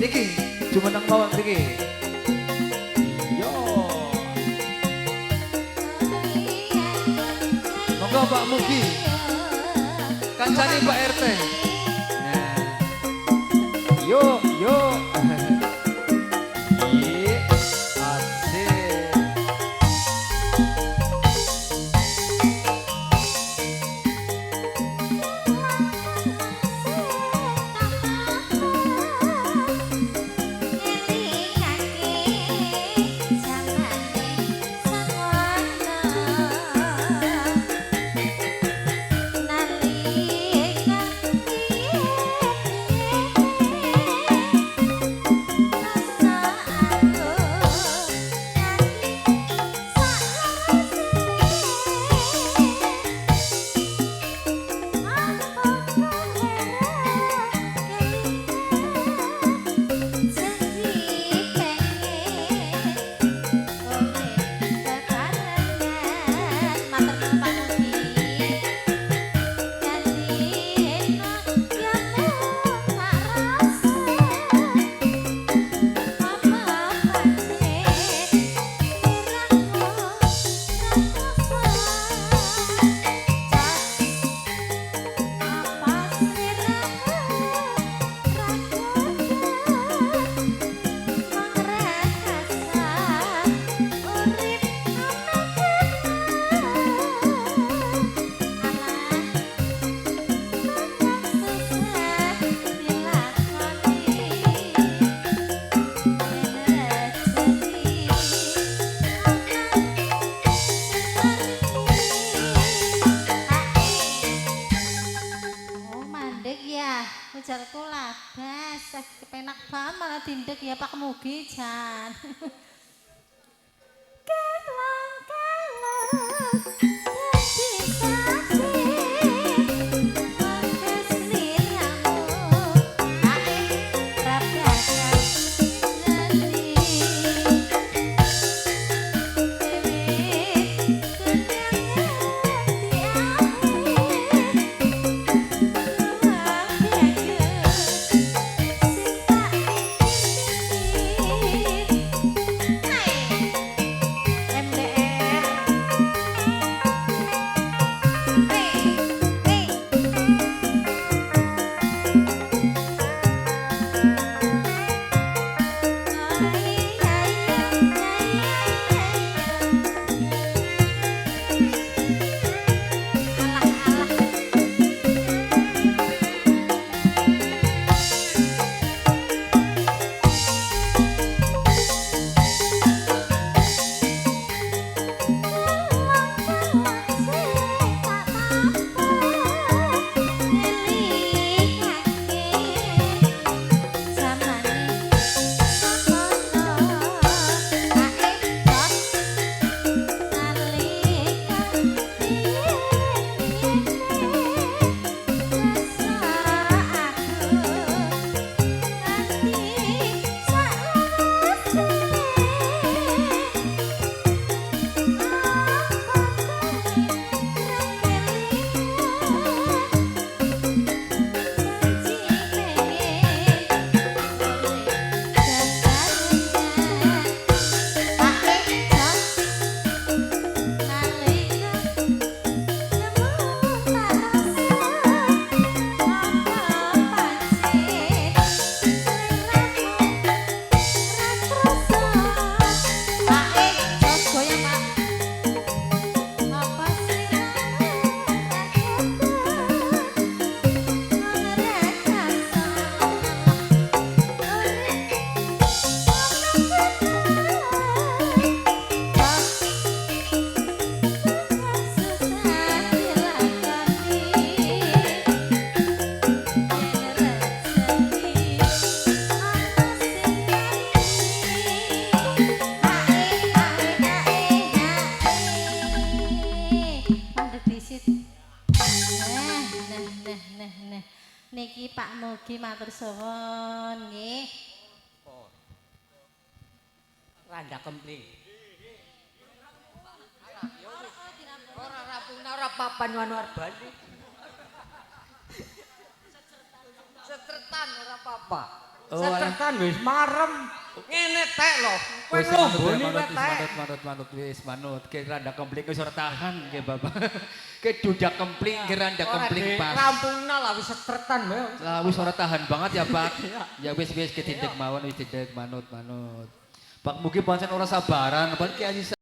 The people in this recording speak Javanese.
Iki jumeneng mawon iki. Yo. Monggo Pak Mugi. Kancane Pak RT. Nah. Yo, yo. Iya, asik. Ujarku labas, kepenak banget malah dindek ya Pak Mugi Jan. Kelang-kelang niki Pak Mugi matur suwun nggih. Randa kempling. Ora rapuna ora papan wanu arbane. Setretan ora apa-apa. Oh, alah. Setekan wis marem. Ngene tek lho. Kowe Wis manut, lombone manut, tek. wis manut, wis manut. Ki randa kempling wis ora tahan ki Bapak. Ki dudak kempling, ki randa kempling pas. Rampungna lah wis setretan wae. Lah wis ora tahan banget ya Pak. Ya wis ki tindek mawon wis tindek manut. Pak Mugi pancen ora sabaran, Pak Ki Aziz.